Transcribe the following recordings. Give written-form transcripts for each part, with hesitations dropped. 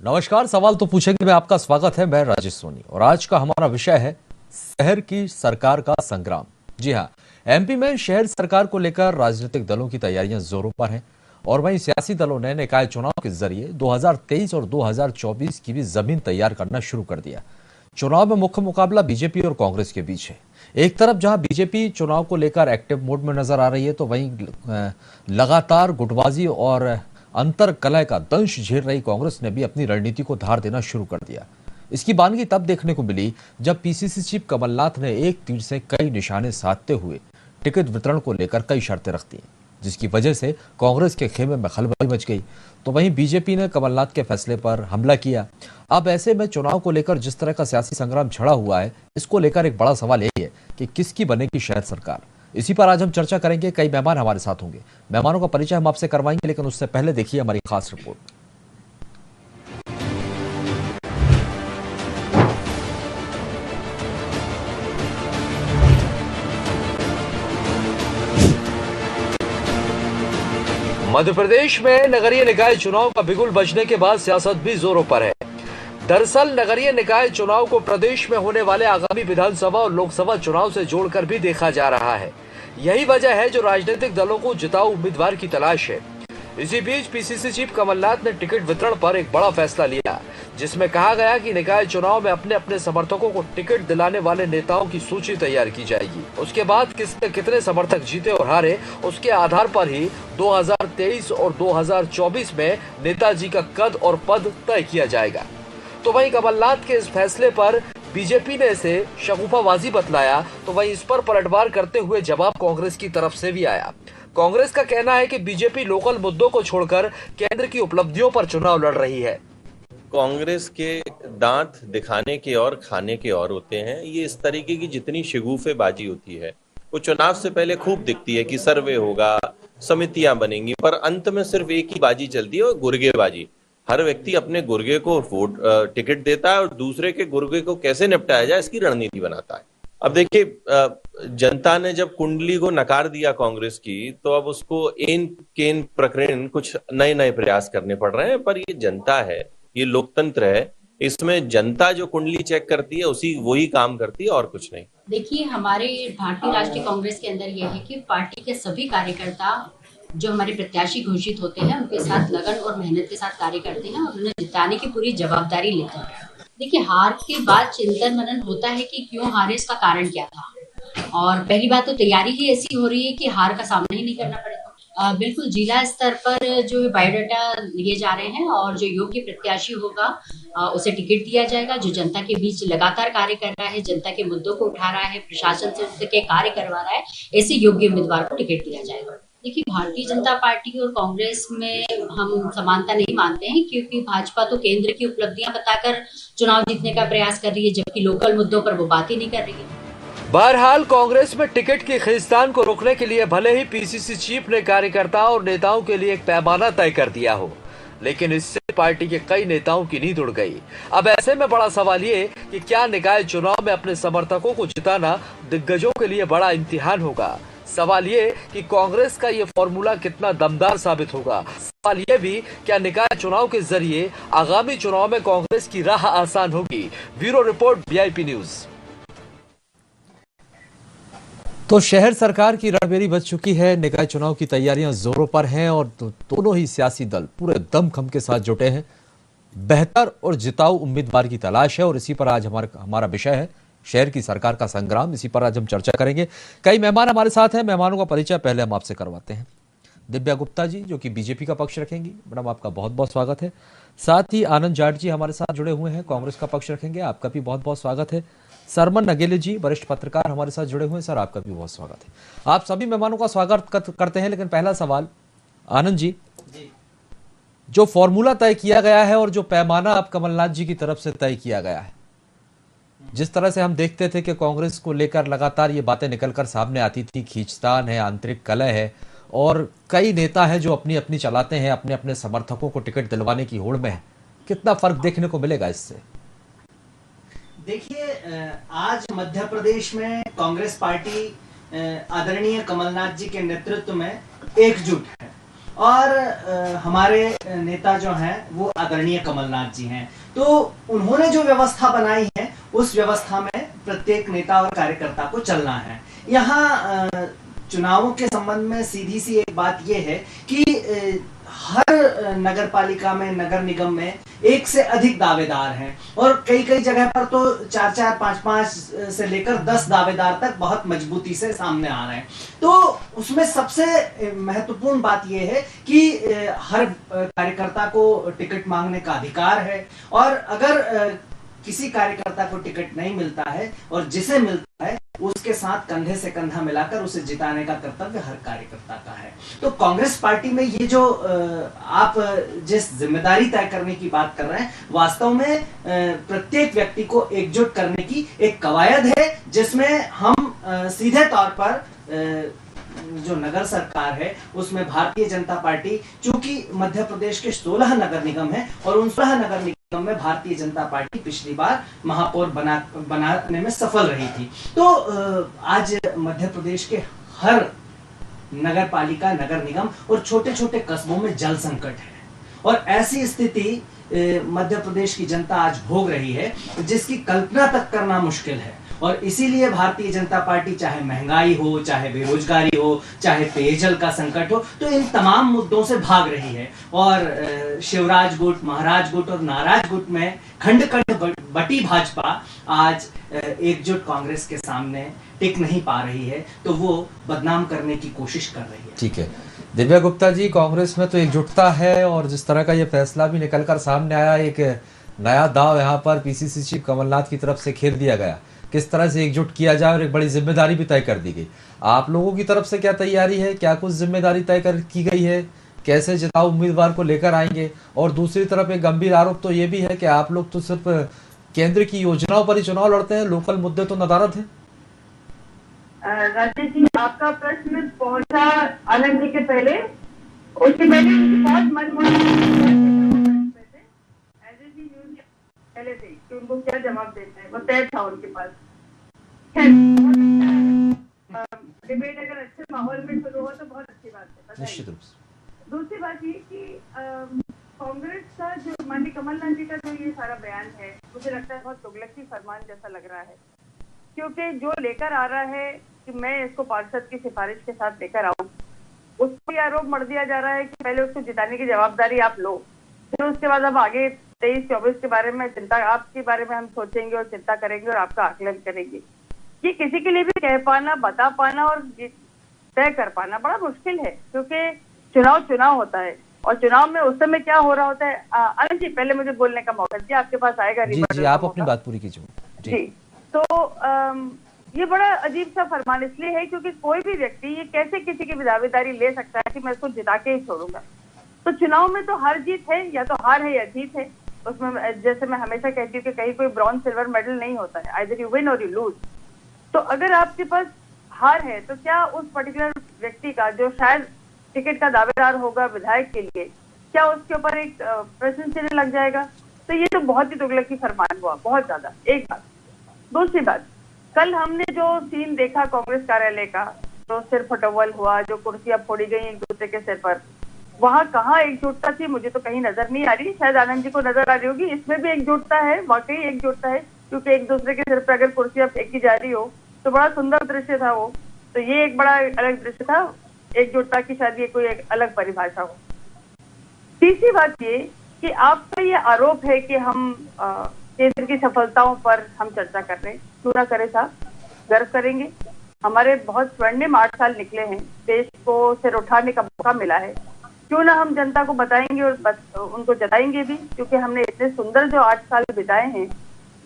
नमस्कार। सवाल तो पूछेंगे में आपका स्वागत है। मैं राजेश सोनी और आज का हमारा विषय है शहर की सरकार का संग्राम। जी हाँ, एमपी में शहर सरकार को लेकर राजनीतिक दलों की तैयारियां जोरों पर हैं और वहीं सियासी दलों ने निकाय चुनाव के जरिए 2023 और 2024 की भी जमीन तैयार करना शुरू कर दिया। चुनाव में मुख्य मुकाबला बीजेपी और कांग्रेस के बीच है। एक तरफ जहां बीजेपी चुनाव को लेकर एक्टिव मोड में नजर आ रही है, तो वहीं लगातार गुटबाजी और अंतर कलह का दंश झेल रही कांग्रेस ने भी अपनी रणनीति को धार देना शुरू कर दिया। इसकी बानगी तब देखने को मिली जब पीसीसी चीफ कमलनाथ ने एक तीर से कई निशाने साधते हुए टिकट वितरण को लेकर कई शर्तें रख दी, जिसकी वजह से कांग्रेस के खेमे में खलबली मच गई। तो वहीं बीजेपी ने कमलनाथ के फैसले पर हमला किया। अब ऐसे में चुनाव को लेकर जिस तरह का सियासी संग्राम छिड़ा हुआ है, इसको लेकर एक बड़ा सवाल यही है कि किसकी बनेगी शहर सरकार। इसी पर आज हम चर्चा करेंगे। कई मेहमान हमारे साथ होंगे। मेहमानों का परिचय हम आपसे करवाएंगे, लेकिन उससे पहले देखिए हमारी खास रिपोर्ट। मध्य प्रदेश में नगरीय निकाय चुनाव का बिगुल बजने के बाद सियासत भी जोरों पर है। दरअसल नगरीय निकाय चुनाव को प्रदेश में होने वाले आगामी विधानसभा और लोकसभा चुनाव से जोड़कर भी देखा जा रहा है। यही वजह है जो राजनीतिक दलों को जिताऊ उम्मीदवार की तलाश है। इसी बीच पीसीसी चीफ कमलनाथ ने टिकट वितरण पर एक बड़ा फैसला लिया, जिसमें कहा गया कि निकाय चुनाव में अपने अपने समर्थकों को टिकट दिलाने वाले नेताओं की सूची तैयार की जाएगी। उसके बाद किसने कितने समर्थक जीते और हारे, उसके आधार पर ही 2023 और 2024 में नेताजी का कद और पद तय किया जाएगा। तो वहीं कमलनाथ के इस फैसले पर बीजेपी ने इसे शगुफाबाजी बतलाया, तो वहीं इस पर पलटवार करते हुए जवाब कांग्रेस की तरफ से भी आया। कांग्रेस का कहना है कि बीजेपी लोकल मुद्दों को छोड़कर केंद्र की उपलब्धियों पर चुनाव लड़ रही है। कांग्रेस के दांत दिखाने के और खाने के और होते हैं। ये इस तरीके की जितनी शगुफेबाजी होती है वो चुनाव से पहले खूब दिखती है कि सर्वे होगा, समितियां बनेंगी, पर अंत में सिर्फ एक ही बाजी चलती है, वो गुर्गेबाजी। हर व्यक्ति अपने गुर्गे को वोट टिकट देता है और दूसरे के गुर्गे को कैसे निपटाया जाए इसकी रणनीति बनाता है। अब देखिए, जनता ने जब कुंडली को नकार दिया कांग्रेस की, तो अब उसको एन केन प्रकरण कुछ नए नए प्रयास करने पड़ रहे हैं। पर ये जनता है, ये लोकतंत्र है, इसमें जनता जो कुंडली चेक करती है उसी वही काम करती है और कुछ नहीं। देखिए, हमारे भारतीय राष्ट्रीय कांग्रेस के अंदर यह है कि पार्टी के सभी कार्यकर्ता जो हमारे प्रत्याशी घोषित होते हैं उनके साथ लगन और मेहनत के साथ कार्य करते हैं और उन्हें जिताने की पूरी जवाबदारी लेते हैं। देखिए, हार के बाद चिंतन मनन होता है कि क्यों हारे, इसका कारण क्या था। और पहली बात तो तैयारी ही ऐसी हो रही है कि हार का सामना ही नहीं करना पड़ेगा। बिल्कुल जिला स्तर पर जो बायोडाटा लिए जा रहे हैं और जो योग्य प्रत्याशी होगा उसे टिकट दिया जाएगा, जो जनता के बीच लगातार कार्य कर रहा है, जनता के मुद्दों को उठा रहा है, प्रशासन से उसके कार्य करवा रहा है, ऐसे योग्य उम्मीदवार को टिकट दिया जाएगा। देखिए, भारतीय जनता पार्टी और कांग्रेस में हम समानता नहीं मानते हैं, क्योंकि भाजपा तो केंद्र की उपलब्धियां बताकर चुनाव जीतने का प्रयास कर रही है, जबकि लोकल मुद्दों पर वो बात ही नहीं कर रही है। बहरहाल कांग्रेस में टिकट की खींचतान को रोकने के लिए भले ही पीसीसी चीफ ने कार्यकर्ताओं और नेताओं के लिए एक पैमाना तय कर दिया हो, लेकिन इससे पार्टी के कई नेताओं की नींद उड़ गई। अब ऐसे में बड़ा सवाल ये कि क्या निकाय चुनाव में अपने समर्थकों को जिताना दिग्गजों के लिए बड़ा इम्तिहान होगा। सवाल ये कि कांग्रेस का ये फॉर्मूला कितना दमदार साबित होगा। सवाल ये भी, क्या निकाय चुनाव के जरिए आगामी चुनाव में कांग्रेस की राह आसान होगी। Bureau report, VIP news. तो शहर सरकार की रणबेरी बज चुकी है। निकाय चुनाव की तैयारियां जोरों पर हैं और दोनों ही सियासी दल पूरे दमखम के साथ जुटे हैं। बेहतर और जिताऊ उम्मीदवार की तलाश है और इसी पर आज हमारा विषय है शहर की सरकार का संग्राम। इसी पर आज हम चर्चा करेंगे। कई मेहमान हमारे साथ हैं। मेहमानों का परिचय पहले हम आपसे करवाते हैं। दिव्या गुप्ता जी, जो कि बीजेपी का पक्ष रखेंगी, मैडम आपका बहुत बहुत स्वागत है। साथ ही आनंद जाट जी हमारे साथ जुड़े हुए हैं, कांग्रेस का पक्ष रखेंगे, आपका भी बहुत बहुत स्वागत है। सरमन नगेले जी, वरिष्ठ पत्रकार, हमारे साथ जुड़े हुए हैं, सर आपका भी बहुत स्वागत है। आप सभी मेहमानों का स्वागत करते हैं। लेकिन पहला सवाल आनंद जी, जो फॉर्मूला तय किया गया है और जो पैमाना अब कमलनाथ जी की तरफ से तय किया गया है, जिस तरह से हम देखते थे कि कांग्रेस को लेकर लगातार ये बातें निकलकर सामने आती थी, खींचतान है, आंतरिक कलह है और कई नेता हैं जो अपनी अपनी चलाते हैं, अपने अपने समर्थकों को टिकट दिलवाने की होड़ में है, कितना फर्क देखने को मिलेगा इससे? देखिए, आज मध्य प्रदेश में कांग्रेस पार्टी आदरणीय कमलनाथ जी के नेतृत्व में एकजुट है और हमारे नेता जो हैं वो आदरणीय कमलनाथ जी हैं। तो उन्होंने जो व्यवस्था बनाई है उस व्यवस्था में प्रत्येक नेता और कार्यकर्ता को चलना है। यहाँ चुनावों के संबंध में सीधी सी एक बात यह है कि हर नगर पालिका में, नगर निगम में एक से अधिक दावेदार हैं और कई कई जगह पर तो 4-4, 5-5 से लेकर 10 दावेदार तक बहुत मजबूती से सामने आ रहे हैं। तो उसमें सबसे महत्वपूर्ण बात यह है कि हर कार्यकर्ता को टिकट मांगने का अधिकार है और अगर किसी कार्यकर्ता को टिकट नहीं मिलता है और जिसे मिलता है उसके साथ कंधे से कंधा मिलाकर उसे जिताने का कर्तव्य हर कार्यकर्ता का है। तो कांग्रेस पार्टी में ये जो आप जिस जिम्मेदारी तय करने की बात कर रहे हैं, वास्तव में प्रत्येक व्यक्ति को एकजुट करने की एक कवायद है, जिसमें हम सीधे तौर पर जो नगर सरकार है उसमें भारतीय जनता पार्टी, चूंकि मध्य प्रदेश के 16 नगर निगम है और उन 16 नगर निगम में भारतीय जनता पार्टी पिछली बार महापौर बनाने में सफल रही थी। तो आज मध्य प्रदेश के हर नगर पालिका, नगर निगम और छोटे छोटे कस्बों में जल संकट है और ऐसी स्थिति मध्य प्रदेश की जनता आज भोग रही है जिसकी कल्पना तक करना मुश्किल है। और इसीलिए भारतीय जनता पार्टी, चाहे महंगाई हो, चाहे बेरोजगारी हो, चाहे पेयजल का संकट हो, तो इन तमाम मुद्दों से भाग रही है। और शिवराज गुट, महाराज गुट और नाराज गुट में खंड खंड बटी भाजपा आज एकजुट कांग्रेस के सामने टिक नहीं पा रही है, तो वो बदनाम करने की कोशिश कर रही है। ठीक है दिव्या गुप्ता जी, कांग्रेस में तो एकजुटता है और जिस तरह का ये फैसला भी निकलकर सामने आया, एक नया दाव यहाँ पर पीसीसी चीफ कमलनाथ की तरफ से खेल दिया गया, किस तरह से एकजुट किया जाए और एक बड़ी जिम्मेदारी भी तय कर दी गई। आप लोगों की तरफ से क्या तैयारी है, क्या कुछ जिम्मेदारी तय की गई है, कैसे जिताऊ उम्मीदवार को लेकर आएंगे? और दूसरी तरफ एक गंभीर आरोप तो ये भी है कि आप लोग तो सिर्फ केंद्र की योजनाओं पर ही चुनाव लड़ते हैं, लोकल मुद्दे तो नदारद है। राजेश जी, आपका प्रश्न पहुंचा आनंद जी के पहले, उसके पहले बहुत पहले थे कि उनको क्या जवाब देना है, वो तय था उनके पास। डिबेट अगर अच्छे माहौल में शुरू हो तो बहुत अच्छी बात है, निश्चित रूप से। दूसरी बात ये कि कांग्रेस का जो माननीय कमलनाथ जी का जो ये सारा बयान है, मुझे लगता है बहुत तुगलकी फरमान जैसा लग रहा है, क्योंकि जो लेकर आ रहा है कि मैं इसको पार्षद की सिफारिश के साथ लेकर आऊं, उसको आरोप मर दिया जा रहा है कि पहले उसको जिताने की जवाबदारी आप लो, फिर उसके बाद अब आगे 23-24 के बारे में चिंता, आपके बारे में हम सोचेंगे और चिंता करेंगे और आपका आकलन करेंगे। ये किसी के लिए भी कह पाना, बता पाना और तय कर पाना बड़ा मुश्किल है, क्योंकि चुनाव होता है और चुनाव में उस समय क्या हो रहा होता है। आनंद जी, पहले मुझे बोलने का मौका दीजिए, आपके पास आएगा। जी, आप अपनी बात पूरी कीजिए। जी, तो ये बड़ा अजीब सा फरमान इसलिए है क्योंकि कोई भी व्यक्ति ये कैसे किसी की दावेदारी ले सकता है कि मैं इसको जिता के ही छोड़ूंगा। तो चुनाव में तो हार जीत है, या तो हार है या जीत है। उसमें जैसे मैं हमेशा कहती हूँ कि कहीं कोई ब्रॉन्ज सिल्वर मेडल नहीं होता है, आइदर यू विन और यू लूज। तो अगर आपके पास हार है तो क्या उस पर्टिकुलर व्यक्ति का जो शायद टिकट का दावेदार होगा विधायक के लिए, क्या उसके ऊपर एक प्रश्न चिन्ह लग जाएगा? तो ये तो बहुत ही तुगलकी फरमान हुआ, बहुत ज्यादा। एक बात। दूसरी बात, कल हमने जो सीन देखा कांग्रेस कार्यालय का, जो सिर फटोवल हुआ, जो कुर्सियां फोड़ी गई एक दूसरे के सिर पर, वहां कहाँ एकजुटता थी मुझे तो कहीं नजर नहीं आ रही। शायद आनंद जी को नजर आ रही होगी। इसमें भी एकजुटता है, वाकई एकजुटता है, क्योंकि एक दूसरे के सिर पर अगर कुर्सियां फेंकी जा रही हो तो बड़ा सुंदर दृश्य था वो। तो ये एक बड़ा अलग दृश्य था एकजुटता की, शायद ये कोई एक अलग परिभाषा हो। तीसरी बात ये कि आपका ये आरोप है कि हम केंद्र की सफलताओं पर हम चर्चा कर रहे हैं। क्यों ना करें साहब, गर्व करेंगे। हमारे बहुत स्वर्णिम 8 साल निकले हैं, देश को सिर उठाने का मौका मिला है। क्यों ना हम जनता को बताएंगे और उनको जताएंगे भी, क्योंकि हमने इतने सुंदर जो 8 साल बिताए हैं,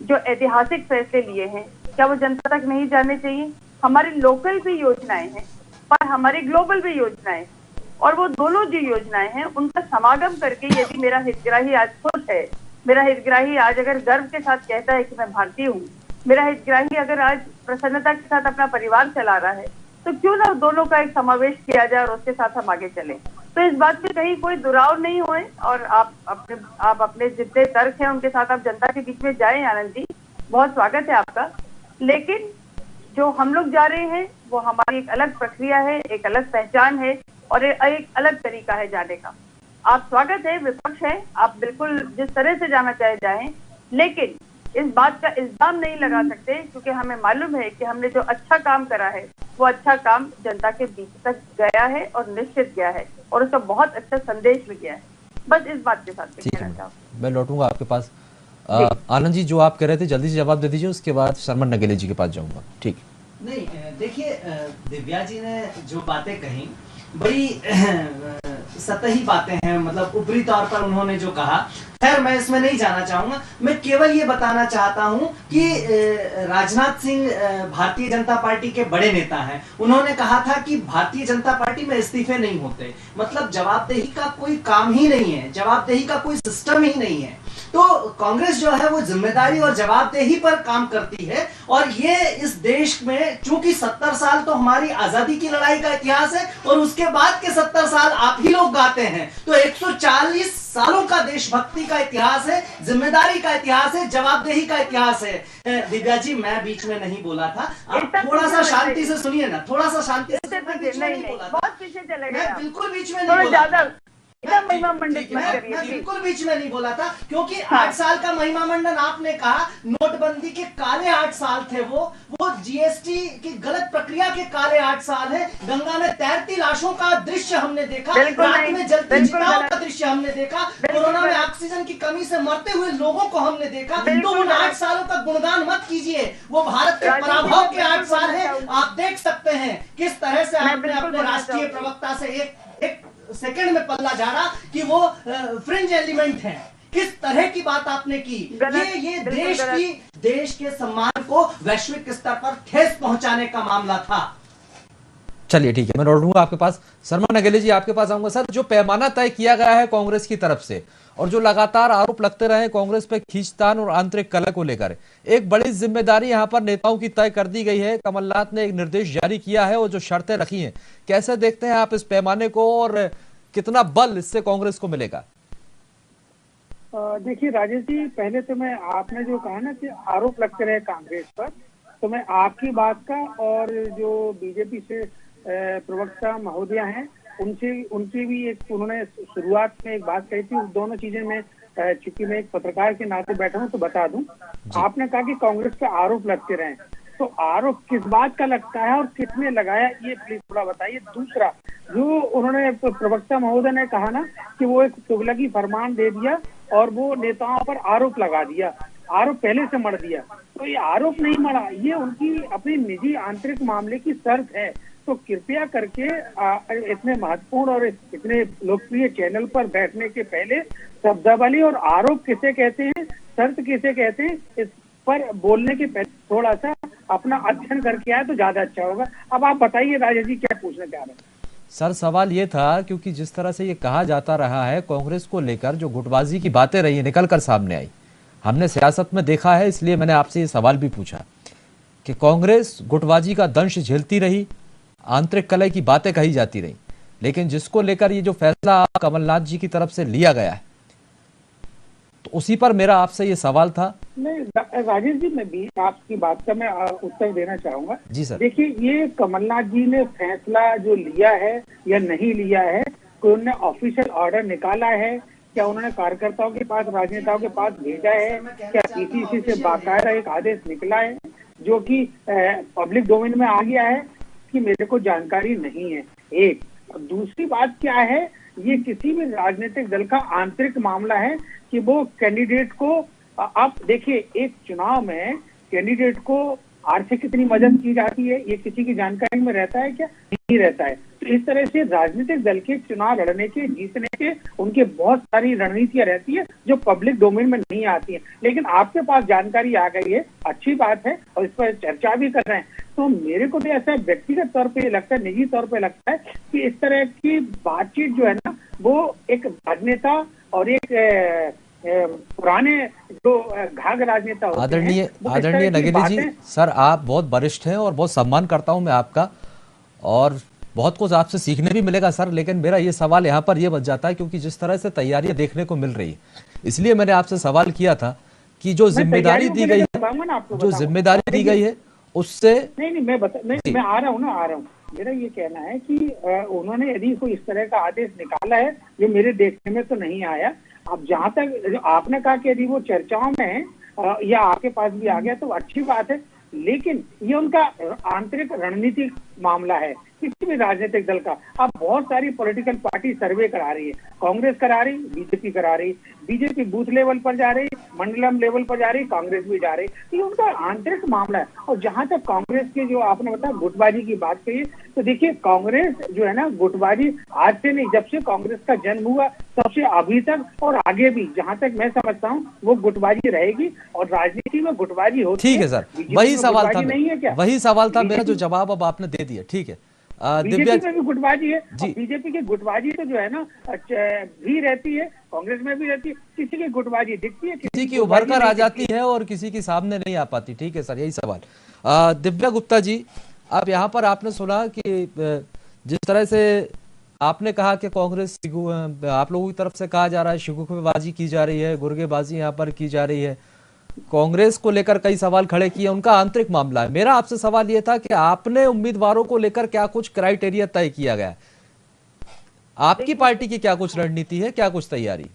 जो ऐतिहासिक फैसले लिए हैं, क्या वो जनता तक नहीं जाने चाहिए? हमारी लोकल भी योजनाएं हैं पर हमारी ग्लोबल भी योजनाएं, और वो दोनों जो योजनाएं हैं उनका समागम करके यदि मेरा हितग्राही आज खुश है, मेरा हितग्राही आज अगर गर्व के साथ कहता है कि मैं भारतीय हूँ, मेरा हितग्राही अगर आज प्रसन्नता के साथ अपना परिवार चला रहा है, तो क्यों ना दोनों का एक समावेश किया जाए और उसके साथ हम आगे चलें। तो इस बात पे कहीं कोई दुराव नहीं होए, और आप अपने जितने तर्क हैं उनके साथ आप जनता के बीच में जाएं। आनंद जी, बहुत स्वागत है आपका। लेकिन जो हम लोग जा रहे हैं वो हमारी एक अलग प्रक्रिया है, एक अलग पहचान है, और एक अलग तरीका है जाने का। आप स्वागत है, विपक्ष है, आप बिल्कुल जिस तरह से जाना चाहे जाएं, लेकिन इस बात का इल्जाम नहीं लगा सकते क्योंकि हमें मालूम है कि हमने जो अच्छा काम करा है वो अच्छा काम जनता के बीच तक गया है और निश्चित गया है और उसका बहुत अच्छा संदेश भी गया है। बस इस बात के साथ ठीक है, मैं लौटूंगा आपके पास। आनंद जी, जो आप कह रहे थे जल्दी से जवाब दे दीजिए, उसके बाद शर्मन नगेले जी के पास जाऊंगा। ठीक नहीं, देखिए दिव्या जी ने जो बातें कही बड़ी सतही बातें हैं, मतलब ऊपरी तौर पर उन्होंने जो कहा, खैर मैं इसमें नहीं जाना चाहूंगा। मैं केवल ये बताना चाहता हूं कि राजनाथ सिंह भारतीय जनता पार्टी के बड़े नेता हैं। उन्होंने कहा था कि भारतीय जनता पार्टी में इस्तीफे नहीं होते, मतलब जवाबदेही का कोई काम ही नहीं है, जवाबदेही का कोई सिस्टम ही नहीं है। तो कांग्रेस जो है वो जिम्मेदारी और जवाबदेही पर काम करती है और ये इस देश में चूंकि 70 साल तो हमारी आजादी की लड़ाई का इतिहास है और उसके बाद के 70 साल आप ही लोग गाते हैं, तो 140 सालों का देशभक्ति का इतिहास है, जिम्मेदारी का इतिहास है, जवाबदेही का इतिहास है। दिव्या जी, मैं बीच में नहीं बोला था, आप थोड़ा सा शांति से सुनिए ना, थोड़ा सा शांति से। बहुत पीछे चले गए, बिल्कुल बीच में नहीं बोला, महिमा मंडन मैं बिल्कुल बीच में नहीं बोला था, क्योंकि 8 साल का महिमा मंडन आपने कहा, नोटबंदी के काले 8 साल थे, वो जीएसटी की गलत प्रक्रिया के काले 8 साल है। गंगा में तैरती लाशों का दृश्य हमने देखा, रात में जलती चिताओं का दृश्य हमने देखा, कोरोना में ऑक्सीजन की कमी से मरते हुए लोगों को हमने देखा। तो उन 8 सालों का गुणगान मत कीजिए, वो भारत के पराभव के 8 साल है। आप देख सकते हैं किस तरह से आपने अपने राष्ट्रीय प्रवक्ता से एक सेकंड में पल्ला झाड़ा कि वो फ्रिंज एलिमेंट है, किस तरह की बात आपने की। ये देश के सम्मान को वैश्विक स्तर पर ठेस पहुंचाने का मामला था। चलिए ठीक है, मैं लौटूंगा आपके पास। शर्मा नगेले जी, आपके पास आऊंगा। सर, जो पैमाना तय किया गया है कांग्रेस की तरफ से और जो लगातार आरोप लगते रहे कांग्रेस पे खींचतान और आंतरिक कलह को लेकर, एक बड़ी जिम्मेदारी यहां पर नेताओं की तय कर दी गई है। कमलनाथ ने एक निर्देश जारी किया है और जो शर्तें रखी हैं, कैसे देखते हैं आप इस पैमाने को और कितना बल इससे कांग्रेस को मिलेगा? देखिए राजेश जी, पहले तो मैं, आपने जो कहा ना कि आरोप लगते रहे कांग्रेस पर, तो मैं आपकी बात का और जो बीजेपी से प्रवक्ता महोदया हैं उनकी भी एक, उन्होंने शुरुआत में एक बात कही थी, उस दोनों चीजें में चूंकि मैं एक पत्रकार के नाते बैठा हूं तो बता दूं। आपने कहा कि कांग्रेस पे आरोप लगते रहे, तो आरोप किस बात का लगता है और किसने लगाया, ये प्लीज थोड़ा बताइए। दूसरा, जो उन्होंने प्रवक्ता महोदय ने कहा ना कि वो एक तुगलकी फरमान दे दिया और वो नेताओं पर आरोप लगा दिया, आरोप पहले से मढ़ दिया, तो ये आरोप नहीं मढ़ा, ये उनकी अपनी निजी आंतरिक मामले की शर्त है। तो कृपया करके इतने महत्वपूर्ण और इतने लोकप्रिय चैनल पर बैठने के पहले शब्दावली और आरोप किसे कहते हैं, शर्त किसे कहते हैं, इस पर बोलने के पहले थोड़ा सा अपना अध्ययन करके आए तो ज्यादा अच्छा होगा। अब आप बताइए राजेश जी, क्या पूछना चाह रहे हैं? सर, सवाल ये था, क्योंकि जिस तरह से ये कहा जाता रहा है कांग्रेस को लेकर, जो गुटबाजी की बातें रही निकल कर सामने आई, हमने सियासत में देखा है, इसलिए मैंने आपसे ये सवाल भी पूछा कि कांग्रेस गुटबाजी का दंश झेलती रही, आंतरिक कलह की बातें कही जाती रही, लेकिन जिसको लेकर ये जो फैसला कमलनाथ जी की तरफ से लिया गया है, तो उसी पर मेरा आपसे ये सवाल था। नहीं राजेश जी, मैं भी आपकी बात का मैं उत्तर देना चाहूंगा। जी सर। देखिए, ये कमलनाथ जी ने फैसला जो लिया है या नहीं लिया है, कोई उन्होंने ऑफिशियल ऑर्डर निकाला है क्या, उन्होंने कार्यकर्ताओं के पास, राजनेताओं के पास भेजा है क्या, पीसीसी से बाकायदा एक आदेश निकला है जो कि पब्लिक डोमेन में आ गया है, कि मेरे को जानकारी नहीं है। एक, दूसरी बात क्या है, ये किसी भी राजनीतिक दल का आंतरिक मामला है कि वो कैंडिडेट को, आप देखिए एक चुनाव में कैंडिडेट को आर्थिक कितनी मदद की जाती है, ये किसी की जानकारी में रहता है क्या? नहीं रहता है। तो इस तरह से राजनीतिक दल के चुनाव लड़ने के, जीतने के, उनके बहुत सारी रणनीतियां रहती है जो पब्लिक डोमेन में नहीं आती है, लेकिन आपके पास जानकारी आ गई है, अच्छी बात है और इस पर चर्चा भी कर रहे हैं। तो मेरे को तो ऐसा व्यक्तिगत तौर पे लगता है, निजी तौर पे लगता है कि इस तरह की बातचीत जो है ना, वो एक राजनेता और एक पुराने जो घाघ राजनेता होते हैं। आदरणीय नगेली जी, सर आप बहुत वरिष्ठ हैं और बहुत सम्मान करता हूं मैं आपका, और बहुत कुछ आपसे सीखने भी मिलेगा सर, लेकिन मेरा ये सवाल यहाँ पर ये बच जाता है, क्योंकि जिस तरह से तैयारियां देखने को मिल रही है, इसलिए मैंने आपसे सवाल किया था कि जो जिम्मेदारी दी गई है, जो जिम्मेदारी दी गई है उससे नहीं मैं आ रहा हूँ ना, मेरा ये कहना है कि उन्होंने यदि कोई इस तरह का आदेश निकाला है जो मेरे देखने में तो नहीं आया। अब जहां तक आपने कहा कि यदि वो चर्चाओं में है या आपके पास भी आ गया तो अच्छी बात है, लेकिन ये उनका आंतरिक रणनीतिक मामला है किसी भी राजनीतिक दल का। अब बहुत सारी पॉलिटिकल पार्टी सर्वे करा रही है, कांग्रेस करा रही, बीजेपी करा रही, बीजेपी बूथ लेवल पर जा रही, मंडलम लेवल पर जा रही, कांग्रेस भी जा रही। तो ये उनका आंतरिक मामला है। और जहां तक कांग्रेस के जो आपने बताया गुटबाजी की बात कही, तो देखिए कांग्रेस जो है ना, गुटबाजी आज से नहीं, जब से कांग्रेस का जन्म हुआ तब से अभी तक और आगे भी जहां तक मैं समझता हूँ वो गुटबाजी रहेगी। और राजनीति में गुटबाजी होती है। ठीक है सर, वही सवाल था, नहीं है क्या? वही सवाल था मेरा, जो जवाब अब आपने दे दिया। ठीक है, दिव्या बीजेपी में भी गुटबाजी है। बीजेपी की गुटबाजी तो जो है ना भी रहती है, कांग्रेस में भी रहती है। किसी की गुटबाजी दिखती है, किसी की उभर कर आ जाती है और किसी की सामने नहीं आ पाती। ठीक है सर, यही सवाल। दिव्या गुप्ता जी, आप यहाँ पर आपने सुना कि जिस तरह से आपने कहा कि कांग्रेस, आप लोगों की तरफ से कहा जा रहा है शिगुफेबाजी की जा रही है, गुर्गेबाजी यहाँ पर की जा रही है, कांग्रेस को लेकर कई सवाल खड़े किए, उनका आंतरिक मामला है। मेरा आपसे सवाल यह था कि आपने उम्मीदवारों को लेकर क्या कुछ क्राइटेरिया तय किया गया है? आपकी पार्टी की क्या कुछ रणनीति है, क्या कुछ तैयारी?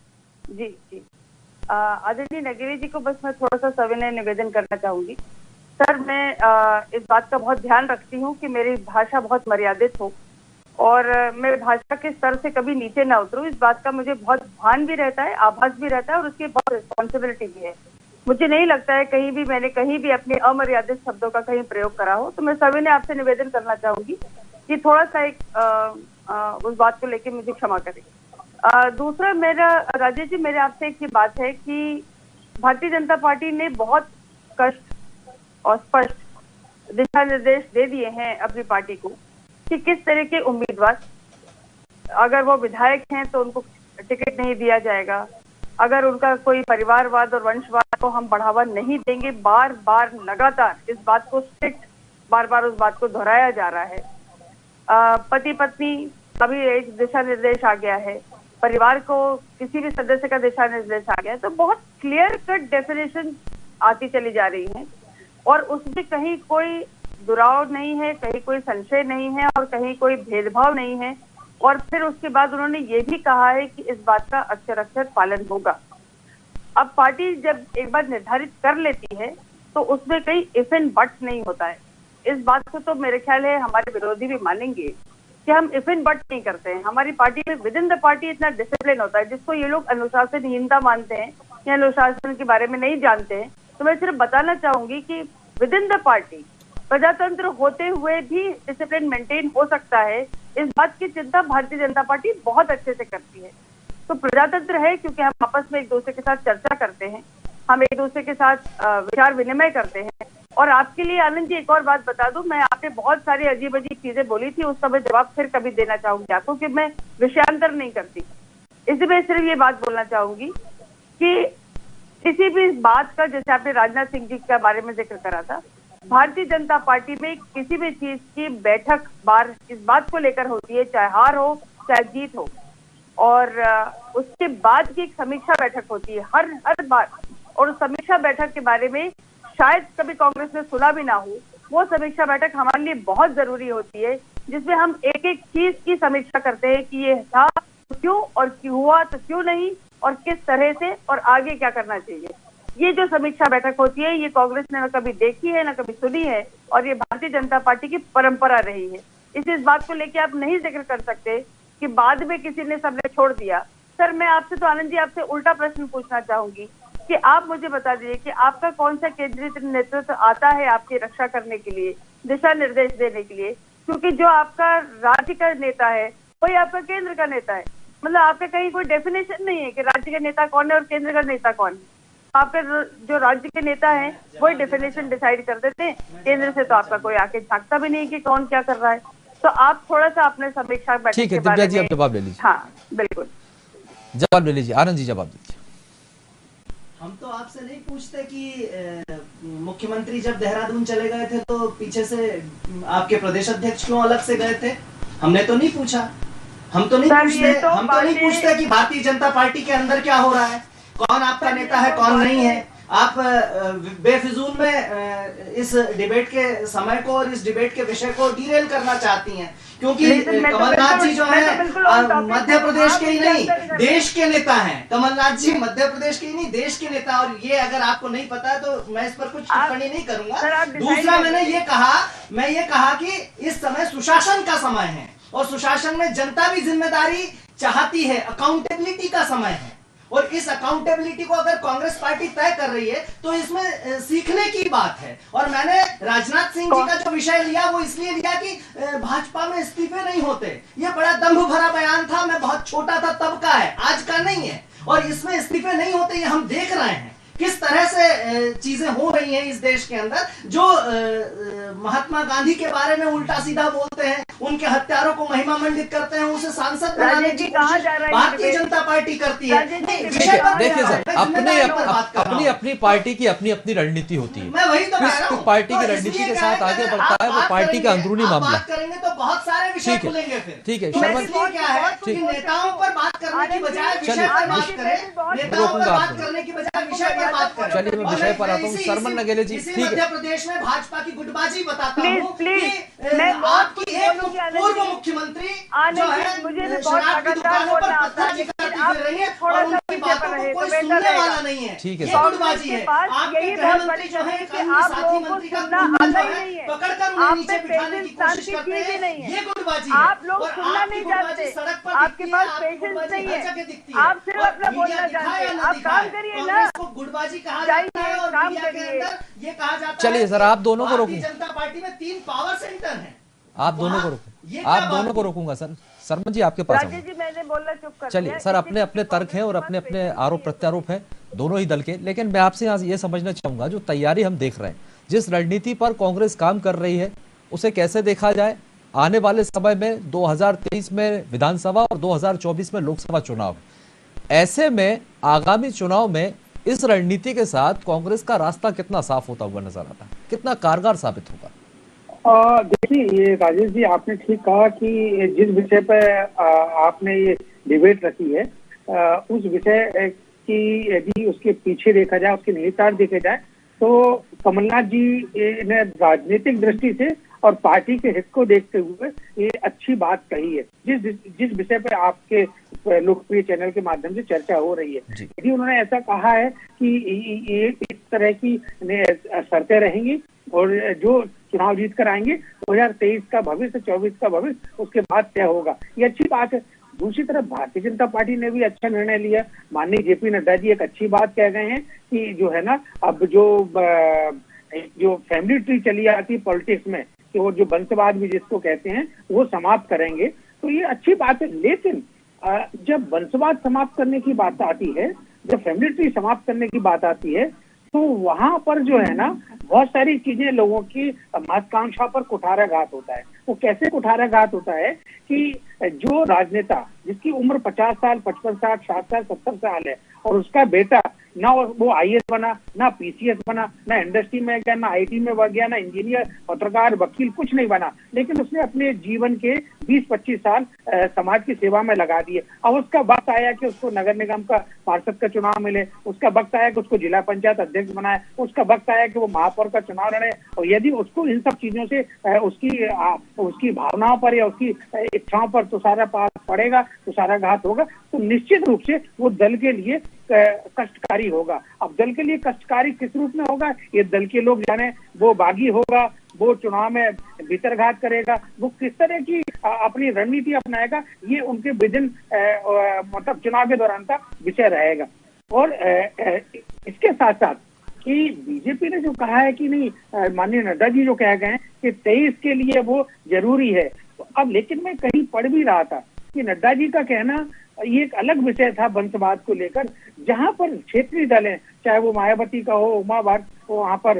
जी जी, आदरणीय नगीरे जी को बस मैं थोड़ा सा सविनय निवेदन करना चाहूंगी। सर, मैं इस बात का बहुत ध्यान रखती हूँ कि मेरी भाषा बहुत मर्यादित हो और मैं भाषा के स्तर से कभी नीचे ना उतरूं। इस बात का मुझे बहुत भान भी रहता है, आभास भी रहता है और उसकी बहुत रिस्पॉन्सिबिलिटी भी है। मुझे नहीं लगता है कहीं भी मैंने कहीं भी अपने अमर्यादित शब्दों का कहीं प्रयोग करा हो। तो मैं सभी ने आपसे निवेदन करना चाहूंगी कि थोड़ा सा एक उस बात को लेकर मुझे क्षमा करें। दूसरा, मेरा राजेश जी, मेरे आपसे एक ही बात है कि भारतीय जनता पार्टी ने बहुत कष्ट और स्पष्ट दिशा निर्देश दे दिए हैं अपनी पार्टी को कि किस तरह के उम्मीदवार, अगर वो विधायक हैं तो उनको टिकट नहीं दिया जाएगा, अगर उनका कोई परिवारवाद और वंशवाद को हम बढ़ावा नहीं देंगे। बार बार लगातार इस बात को स्ट्रिक्ट, बार बार उस बात को दोहराया जा रहा है। पति पत्नी का भी एक दिशा निर्देश आ गया है, परिवार को किसी भी सदस्य का दिशा निर्देश आ गया है। तो बहुत क्लियर कट डेफिनेशन आती चली जा रही है और उसमें कहीं कोई दुराव नहीं है, कहीं कोई संशय नहीं है और कहीं कोई भेदभाव नहीं है। और फिर उसके बाद उन्होंने ये भी कहा है कि इस बात का अक्षर अक्षर पालन होगा। अब पार्टी जब एक बार निर्धारित कर लेती है तो उसमें कहीं इफ एंड बट्स नहीं होता है। इस बात को तो मेरे ख्याल है हमारे विरोधी भी मानेंगे कि हम इफ एंड बट्स नहीं करते हैं। हमारी पार्टी में विद इन द पार्टी इतना डिसिप्लिन होता है, जिसको ये लोग अनुशासनहीनता मानते हैं या अनुशासन के बारे में नहीं जानते हैं। तो मैं सिर्फ बताना चाहूंगी कि विद इन द पार्टी प्रजातंत्र होते हुए भी डिसिप्लिन मेंटेन हो सकता है। इस बात की चिंता भारतीय जनता पार्टी बहुत अच्छे से करती है। तो प्रजातंत्र है क्योंकि हम आपस में एक दूसरे के साथ चर्चा करते हैं, हम एक दूसरे के साथ विचार विनिमय करते हैं। और आपके लिए आनंद जी एक और बात बता दूं, मैं आपने बहुत सारी अजीब अजीब चीजें बोली थी, उसका मैं जवाब फिर कभी देना चाहूंगी आपको कि मैं विषयांतर नहीं करती। इसलिए मैं सिर्फ ये बात बोलना चाहूंगी कि किसी भी बात का, जैसे आपने राजनाथ सिंह जी के बारे में जिक्र करा था, भारतीय जनता पार्टी में किसी भी चीज की बैठक बार इस बात को लेकर होती है, चाहे हार हो चाहे जीत हो, और उसके बाद की एक समीक्षा बैठक होती है हर बार। और उस समीक्षा बैठक के बारे में शायद कभी कांग्रेस ने सुना भी ना हो, वो समीक्षा बैठक हमारे लिए बहुत जरूरी होती है, जिसमें हम एक एक चीज की समीक्षा करते हैं कि ये था तो क्यों, और क्यों हुआ तो क्यों नहीं, और किस तरह से, और आगे क्या करना चाहिए। ये जो समीक्षा बैठक होती है ये कांग्रेस ने न कभी देखी है न कभी सुनी है, और ये भारतीय जनता पार्टी की परंपरा रही है। इस बात को लेकर आप नहीं जिक्र कर सकते कि बाद में किसी ने सबने छोड़ दिया। सर, मैं आपसे तो आनंद जी आपसे उल्टा प्रश्न पूछना चाहूंगी कि आप मुझे बता दीजिए कि आपका कौन सा केंद्रीय नेतृत्व आता है आपकी रक्षा करने के लिए, दिशा निर्देश देने के लिए, क्योंकि जो आपका राज्य का नेता है वही आपका केंद्र का नेता है। मतलब आपका कहीं कोई डेफिनेशन नहीं है कि राज्य का नेता कौन है और केंद्र का नेता कौन है। आपके जो राज्य के नेता हैं वही डेफिनेशन डिसाइड कर देते हैं, केंद्र से तो आपका कोई आके झांकता भी नहीं कि कौन क्या कर रहा है। तो आप थोड़ा सा अपने समीक्षा बैठक ठीक है, के बारे दिव्या जी में आप जवाब ले लीजिए। हाँ बिल्कुल, जवाब ले लीजिए। आनंद जी जवाब दीजिए। हम तो आपसे नहीं पूछते कि मुख्यमंत्री जब देहरादून चले गए थे तो पीछे से आपके प्रदेश अध्यक्ष क्यों अलग से गए थे, हमने तो नहीं पूछा। हम तो नहीं पूछते कि भारतीय जनता पार्टी के अंदर क्या हो रहा है, कौन आपका नेता है कौन नहीं है। आप बेफिजूल में इस डिबेट के समय को और इस डिबेट के विषय को डिरेल करना चाहती हैं, क्योंकि कमलनाथ जी जो है मध्य प्रदेश के ही नहीं देश के नेता हैं। कमलनाथ जी मध्य प्रदेश के ही नहीं देश के नेता, और ये अगर आपको नहीं पता है तो मैं इस पर कुछ टिप्पणी नहीं करूंगा। दूसरा, मैं ये कहा कि इस समय सुशासन का समय है, और सुशासन में जनता भी जिम्मेदारी चाहती है, अकाउंटेबिलिटी का समय है, और इस अकाउंटेबिलिटी को अगर कांग्रेस पार्टी तय कर रही है तो इसमें सीखने की बात है। और मैंने राजनाथ सिंह जी का जो विषय लिया वो इसलिए लिया कि भाजपा में इस्तीफे नहीं होते, ये बड़ा दम्भ भरा बयान था, मैं बहुत छोटा था तब का है, आज का नहीं है, और इसमें इस्तीफे नहीं होते, ये हम देख रहे हैं किस तरह से चीजें हो रही हैं इस देश के अंदर। जो महात्मा गांधी के बारे में उल्टा सीधा बोलते हैं, उनके हत्यारों को महिमा मंडित करते हैं, उसे सांसद बनाने की कोशिश भारतीय जनता पार्टी करती है। देखिए सर, अपनी अपनी पार्टी की अपनी अपनी रणनीति होती है, मैं वही तो कह रहा हूं, पार्टी की रणनीति के साथ आगे बढ़ता है, वो पार्टी का अंदरूनी मामला। बात करेंगे तो बहुत सारे विषय खुलेंगे फिर। ठीक है, शर्मा जी क्या है कि नेताओं पर बात करने की बजाय विषय पर बात करें, नेताओं पर बात करने की बजाय विषय पर बात करें। चलिए मैं विषय पर आता हूँ। शर्मन नगेले जी, ठीक है। मध्य प्रदेश में भाजपा की गुटबाजी बताता हूँ कि आपकी एक पूर्व मुख्यमंत्री जो है शराब की दुकानों पर पत्थर करती फिर रही है और उनकी बातों को कोई सुनने वाला नहीं है। ठीक है, ये गुटबाजी है। आपके गृह मंत्री जो है साथी मंत्री का पकड़कर उन्हें नीचे बिठाने की कोशिश करते हैं, ये गुटबाजी है। आप लोग सुनना नहीं चाहते, सड़क पर आपके पास पेशेंस नहीं है, आप सिर्फ अपना बोलना चाहते हैं। आप काम करिए ना, गुटबाजी कहा जाता है और मीडिया के अंदर ये कहा जाता है। चलिए सर, आप दोनों को रोकूंगा। भारतीय जनता पार्टी में 3 पावर सेंटर हैं। आप दोनों को रोकूंगा सर। शर्मा जी आपके पास राजेश जी, मैंने बोलना चुप कर दिया। चलिए सर, अपने अपने तर्क हैं और अपने अपने आरोप प्रत्यारोप हैं दोनों ही दल के, लेकिन मैं आपसे यहाँ ये समझना चाहूंगा, जो तैयारी हम देख रहे हैं, जिस रणनीति पर कांग्रेस काम कर रही है, उसे कैसे देखा जाए आने वाले समय में 2023 में विधानसभा और 2024 में लोकसभा चुनाव। ऐसे में आगामी चुनाव में इस रणनीति के साथ कांग्रेस का रास्ता कितना साफ होता हुआ नजर आता है, कितना कारगर साबित होगा? देखिए, ये राजेश जी आपने ठीक कहा कि जिस विषय पर आपने ये डिबेट रखी है, उस विषय की यदि उसके पीछे देखा जाए, उसके निहितार्थ देखे जाए, तो कमलनाथ जी ने राजनीतिक दृष्टि से और पार्टी के हित को देखते हुए ये अच्छी बात कही है। जिस विषय पर आपके लोकप्रिय चैनल के माध्यम से चर्चा हो रही है, यदि उन्होंने ऐसा कहा है कि ये इस तरह की शर्तें रहेंगी और जो चुनाव जीत कर आएंगे 2023 का भविष्य, 24 का भविष्य उसके बाद तय होगा, ये अच्छी बात है। दूसरी तरफ भारतीय जनता पार्टी ने भी अच्छा निर्णय लिया। माननीय जेपी नड्डा जी एक अच्छी बात कह गए हैं कि जो है ना, अब जो फैमिली ट्री चली आती है पॉलिटिक्स में, कि वो जो वंशवाद भी जिसको कहते हैं, वो समाप्त करेंगे, तो ये अच्छी बात है। लेकिन जब वंशवाद समाप्त करने की बात आती है, जब फैमिली ट्री समाप्त करने की बात आती है, तो वहां पर जो है ना, बहुत सारी चीजें लोगों की महत्वाकांक्षा पर कुठाराघात होता है। वो कैसे कुठाराघात होता है कि जो राजनेता जिसकी उम्र 50 साल, 55 साल, 60 साल, 70 साल है, और उसका बेटा ना वो आईएएस बना, ना पीसीएस बना, ना इंडस्ट्री में गया, ना आईटी में बढ़ गया, ना इंजीनियर, पत्रकार, वकील, कुछ नहीं बना, लेकिन उसने अपने जीवन के 20-25 साल समाज की सेवा में लगा दिए। अब उसका वक्त आया कि उसको नगर निगम का पार्षद का चुनाव मिले, उसका वक्त आया कि उसको जिला पंचायत अध्यक्ष बनाए, उसका वक्त आया कि वो महापौर का चुनाव लड़े, और यदि उसको इन सब चीजों से उसकी भावनाओं पर या उसकी इच्छाओं पर तुषारा पास पड़ेगा, तुषाराघात होगा, तो निश्चित रूप से वो दल के लिए कष्टकारी होगा। अब दल के लिए कष्टकारी किस रूप में होगा, ये दल के लोग जाने। वो बागी होगा, वो चुनाव में भीतरघात करेगा, वो किस तरह की अपनी रणनीति अपनाएगा, ये उनके विजन मतलब चुनाव के दौरान का विषय रहेगा। और इसके साथ साथ कि बीजेपी ने जो कहा है कि नहीं, माननीय नड्डा जी जो कह गए हैं कि 23 के लिए वो जरूरी है, तो अब लेकिन मैं कहीं पढ़ भी रहा था कि नड्डा जी का कहना ये एक अलग विषय था वंशवाद को लेकर, जहां पर क्षेत्रीय दल हैं, चाहे वो मायावती का हो, उमा भारत हो, वहां पर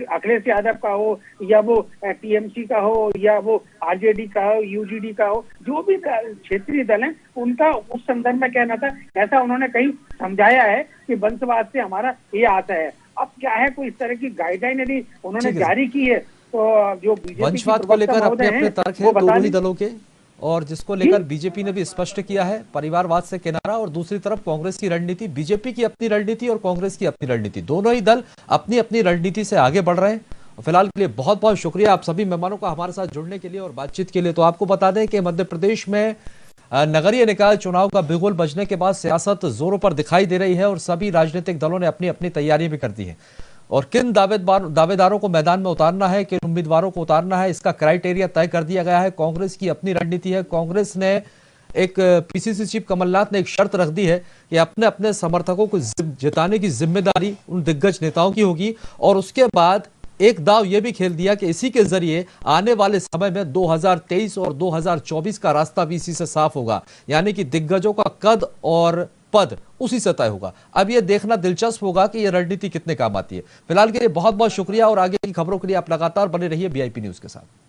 अखिलेश यादव का हो, या वो टीएमसी का हो, या वो आरजेडी का हो, यूजीडी का हो, जो भी क्षेत्रीय दल हैं, उनका उस संदर्भ में कहना था। ऐसा उन्होंने कहीं समझाया है कि वंशवाद से हमारा ये आता है। अब क्या है, कोई इस तरह की गाइडलाइन यदि उन्होंने जारी की है, तो जो बीजेपी वंशवाद को लेकर अपने अपने तर्क हैं दोनों ही दलों के, और जिसको लेकर बीजेपी ने भी स्पष्ट किया है परिवारवाद से किनारा। और दूसरी तरफ कांग्रेस की रणनीति, बीजेपी की अपनी रणनीति और कांग्रेस की अपनी रणनीति, दोनों ही दल अपनी अपनी रणनीति से आगे बढ़ रहे हैं। फिलहाल के लिए बहुत बहुत शुक्रिया आप सभी मेहमानों का हमारे साथ जुड़ने के लिए और बातचीत के लिए। तो आपको बता दें कि मध्य प्रदेश में नगरीय निकाय चुनाव का बिगुल बजने के बाद सियासत जोरों पर दिखाई दे रही है और सभी राजनीतिक दलों ने अपनी अपनी तैयारी भी कर दी है। और किन दावेदारों को मैदान में उतारना है, किन उम्मीदवारों को उतारना है, इसका क्राइटेरिया तय कर दिया गया है। कांग्रेस की अपनी रणनीति है। कांग्रेस ने एक पीसीसी चीफ कमलनाथ ने एक शर्त रख दी है कि अपने अपने समर्थकों को जिताने की जिम्मेदारी उन दिग्गज नेताओं की होगी। और उसके बाद एक दाव यह भी खेल दिया कि इसी के जरिए आने वाले समय में 2023 और 2024 का रास्ता भी इसी से साफ होगा, यानी कि दिग्गजों का कद और पद उसी से तय होगा। अब यह देखना दिलचस्प होगा कि यह रणनीति कितने काम आती है। फिलहाल के लिए बहुत बहुत शुक्रिया और आगे की खबरों के लिए आप लगातार बने रहिए VIP न्यूज के साथ।